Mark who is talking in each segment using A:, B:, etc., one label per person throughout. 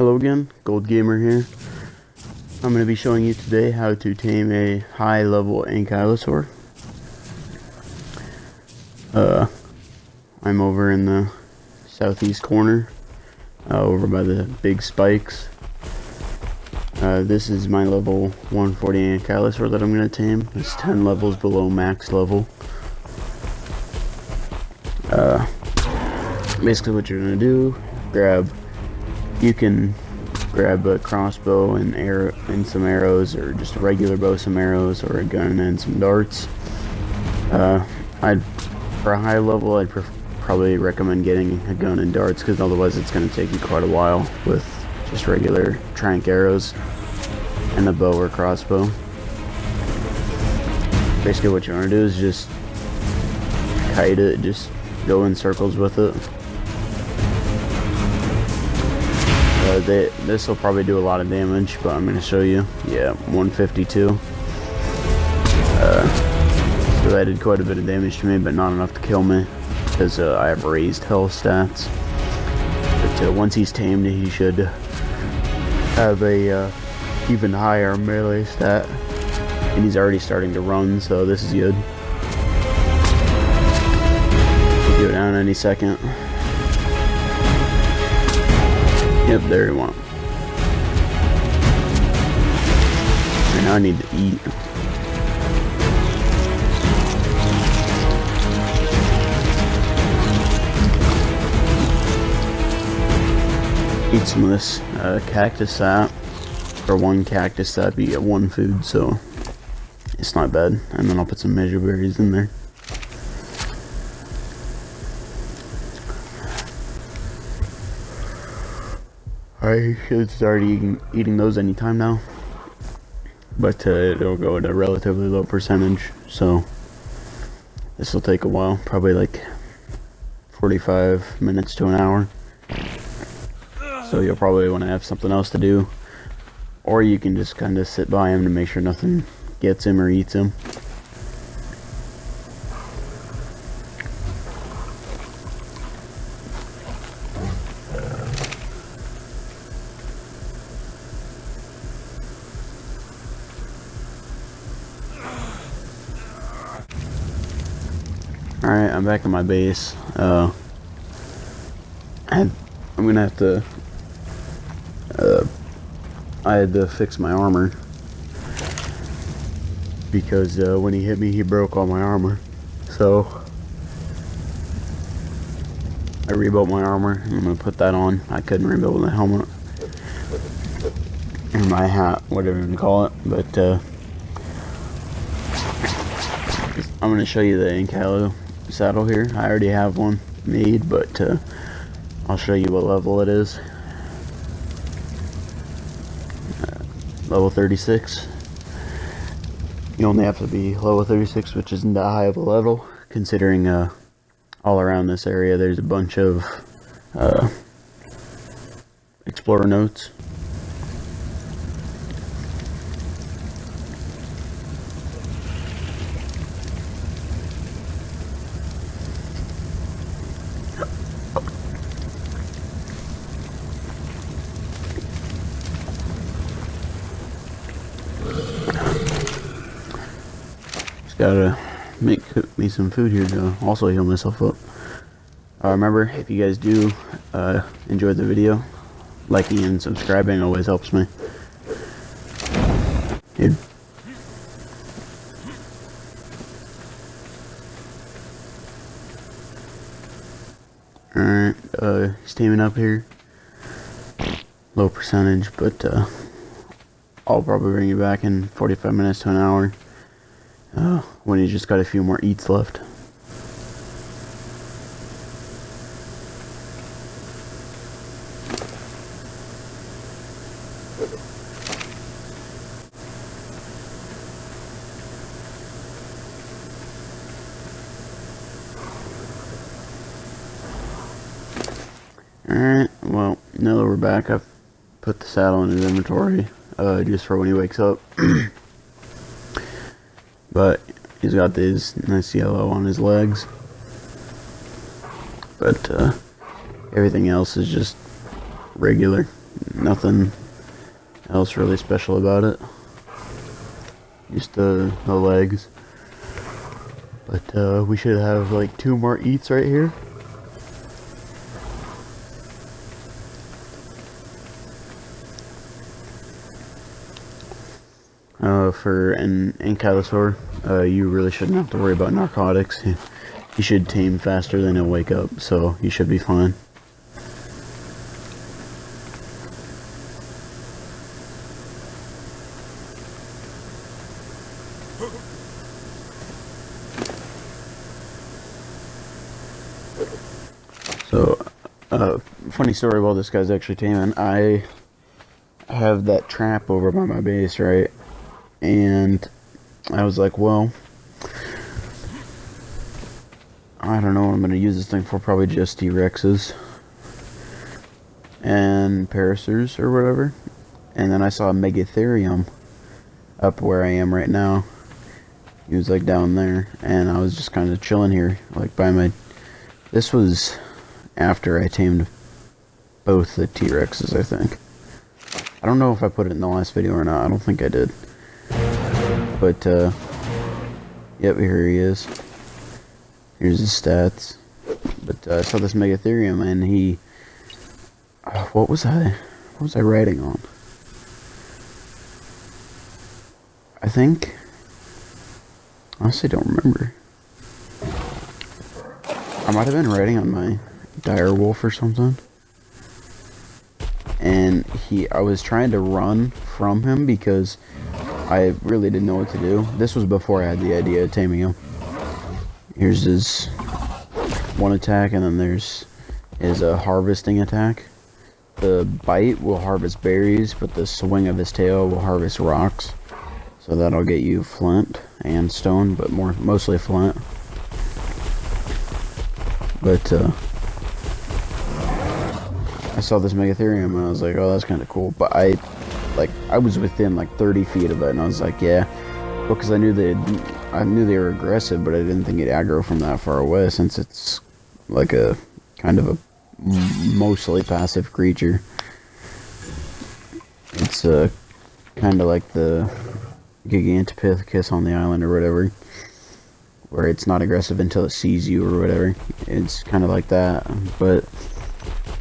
A: Hello again, Gold Gamer here. I'm going to be showing you today how to tame a high level Ankylosaur. I'm over in the southeast corner, over by the big spikes. This is my level 140 Ankylosaur that I'm going to tame. It's 10 levels below max level. Basically what you're going to do, you can grab a crossbow and some arrows, or just a regular bow, some arrows, or a gun and some darts. For a high level, I'd probably recommend getting a gun and darts, because otherwise it's going to take you quite a while with just regular trank arrows and a bow or crossbow. Basically what you want to do is just kite it, just go in circles with it. This will probably do a lot of damage, but I'm going to show you. Yeah, 152. So that did quite a bit of damage to me, but not enough to kill me, because I have raised health stats. But once he's tamed, he should have a even higher melee stat. And he's already starting to run, so this is good. He'll go down any second. Yep, there he went. And now I need to eat. Eat some of this cactus sap. For one cactus sap, you get one food, so it's not bad. And then I'll put some measure berries in there. I should start eating those anytime now, but it'll go at a relatively low percentage, so this will take a while, probably like 45 minutes to an hour. So you'll probably want to have something else to do, or you can just kind of sit by him to make sure nothing gets him or eats him. Alright, I'm back at my base. I'm gonna have to, I had to fix my armor, because when he hit me, he broke all my armor. So I rebuilt my armor, and I'm gonna put that on. I couldn't rebuild the helmet, or my hat, whatever you call it, but I'm gonna show you the Ankylo saddle here. I already have one made, but I'll show you what level it is. Level 36. You only have to be level 36, which isn't that high of a level, considering all around this area there's a bunch of explorer notes. Gotta cook me some food here to also heal myself up. Remember, if you guys do enjoy the video, liking and subscribing always helps me. Dude. Alright, he's taming up here. Low percentage, but I'll probably bring you back in 45 minutes to an hour. When you just got a few more eats left. Alright, well, now that we're back, I've put the saddle in his inventory, just for when he wakes up. But he's got this nice yellow on his legs. But everything else is just regular. Nothing else really special about it. Just the legs. But we should have like 2 more eats right here. For an Ankylosaur, you really shouldn't have to worry about narcotics. He should tame faster than he'll wake up, so he should be fine. So, funny story while this guy's actually taming. I have that trap over by my base, right? And I was like, well, I don't know what I'm going to use this thing for. Probably just T-Rexes and Parasaurs or whatever. And then I saw a Megatherium up where I am right now. He was like down there, and I was just kind of chilling here, like by my... This was after I tamed both the T-Rexes, I think. I don't know if I put it in the last video or not. I don't think I did. But, yep, here he is. Here's his stats. But I saw this Megatherium, and he... what was I riding on? I think... honestly, don't remember. I might have been riding on my dire wolf or something. And I was trying to run from him because I really didn't know what to do. This was before I had the idea of taming him. Here's his one attack, and then there's his harvesting attack. The bite will harvest berries, but the swing of his tail will harvest rocks. So that'll get you flint and stone, but mostly flint. But I saw this Megatherium and I was like, oh, that's kind of cool. But I was within like 30 feet of it, and I was like, yeah, because I knew they were aggressive, but I didn't think it'd aggro from that far away, since it's like a kind of a mostly passive creature. It's kind of like the Gigantopithecus on the island or whatever, where it's not aggressive until it sees you or whatever. It's kind of like that, but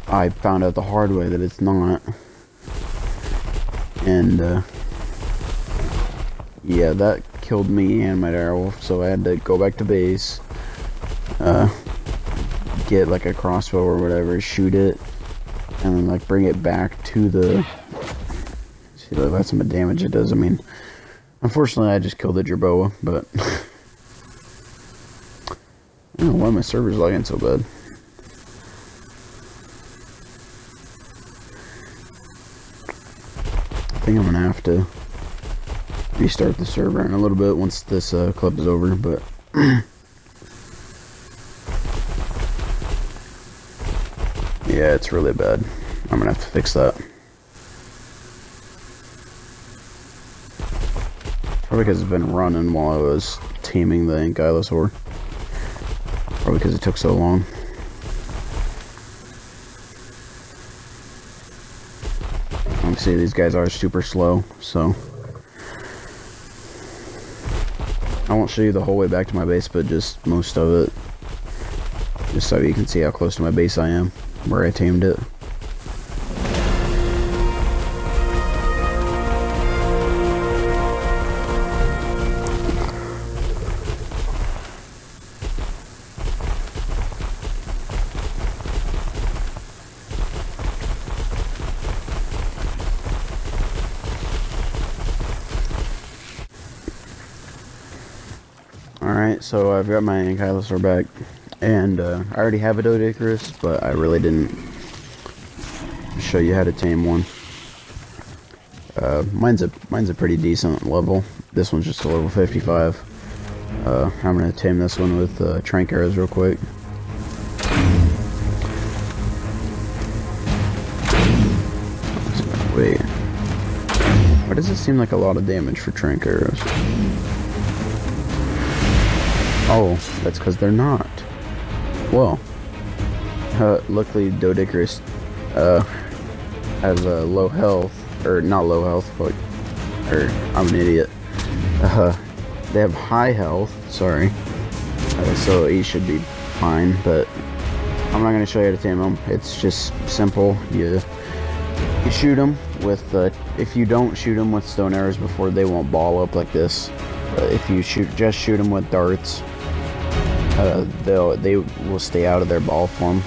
A: I found out the hard way that it's not. And yeah, that killed me and my direwolf, so I had to go back to base, get like a crossbow or whatever, shoot it, and then like bring it back to the... see, like, that's some damage it does. I mean, unfortunately I just killed the jerboa, but I don't know why my server's lagging so bad. I think I'm gonna have to restart the server in a little bit once this clip is over, but yeah, it's really bad. I'm gonna have to fix that. Probably because it's been running while I was taming the Ankylosaur. Probably because it took so long. Obviously, these guys are super slow, so I won't show you the whole way back to my base, but just most of it, just so you can see how close to my base I am, where I tamed it. Alright, so I've got my Ankylosaur back, and I already have a Doedicurus, but I really didn't show you how to tame one. Mine's a pretty decent level. This one's just a level 55. I'm gonna tame this one with trank arrows real quick. Wait, why does it seem like a lot of damage for trank arrows? Oh, that's because they're not. Well, luckily Doedicurus have low health, or not low health, but, or I'm an idiot. They have high health, sorry. So he should be fine, but I'm not going to show you how to tame them. It's just simple. You shoot them with, if you don't shoot them with stone arrows before, they won't ball up like this. If you just shoot them with darts, they will stay out of their ball form.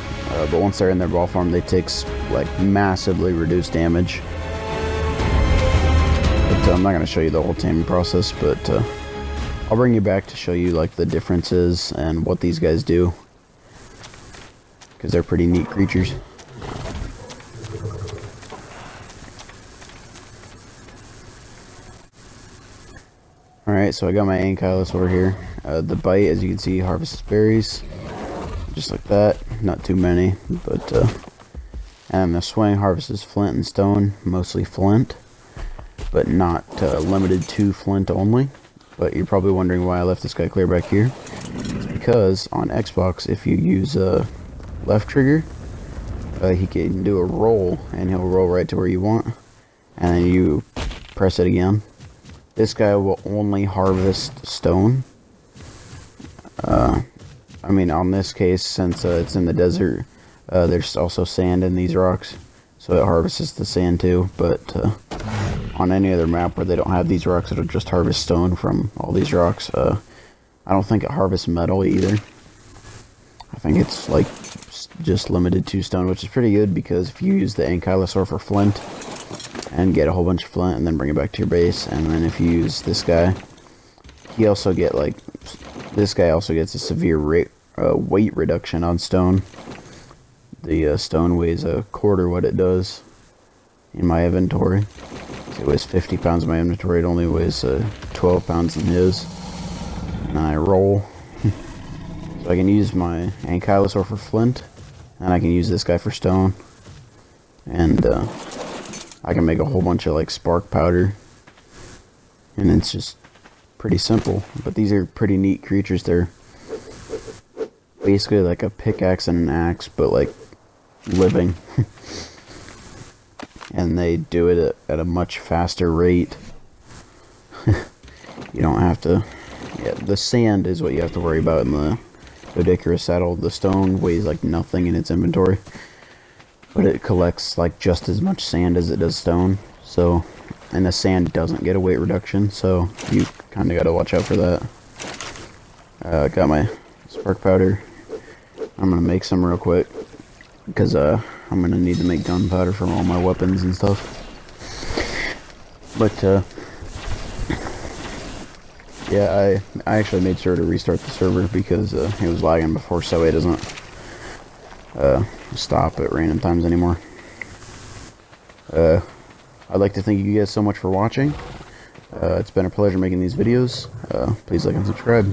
A: But once they're in their ball form, they take like massively reduced damage. But I'm not going to show you the whole taming process, but I'll bring you back to show you like the differences and what these guys do, because they're pretty neat creatures. Alright, so I got my Ankylos over here. The bite, as you can see, harvests berries. Just like that. Not too many, but and the swing harvests flint and stone, mostly flint, but not limited to flint only. But you're probably wondering why I left this guy clear back here. It's because on Xbox, if you use left trigger, he can do a roll, and he'll roll right to where you want, and then you press it again. This guy will only harvest stone. I mean, on this case, since it's in the desert, there's also sand in these rocks, so it harvests the sand too. But on any other map where they don't have these rocks, it'll just harvest stone from all these rocks. I don't think it harvests metal either. I think it's like just limited to stone, which is pretty good, because if you use the Ankylosaurus for flint and get a whole bunch of flint and then bring it back to your base, and then if you use this guy, he also get like, this guy also gets a severe weight reduction on stone. The stone weighs a quarter what it does in my inventory. So it weighs 50 pounds in my inventory, it only weighs 12 pounds in his. And I roll. So I can use my Ankylosaurus for flint, and I can use this guy for stone. And I can make a whole bunch of like spark powder. And it's just pretty simple. But these are pretty neat creatures. They're basically like a pickaxe and an axe, but like living. And they do it at a much faster rate. You don't have to... Yeah, the sand is what you have to worry about in the Doedicurus saddle. The stone weighs like nothing in its inventory, but it collects like just as much sand as it does stone. So, and the sand doesn't get a weight reduction, so you kind of got to watch out for that. Got my spark powder. I'm gonna make some real quick, because I'm gonna need to make gunpowder from all my weapons and stuff. But yeah, I actually made sure to restart the server because it was lagging before, so it doesn't stop at random times anymore. I'd like to thank you guys so much for watching. It's been a pleasure making these videos. Please like and subscribe.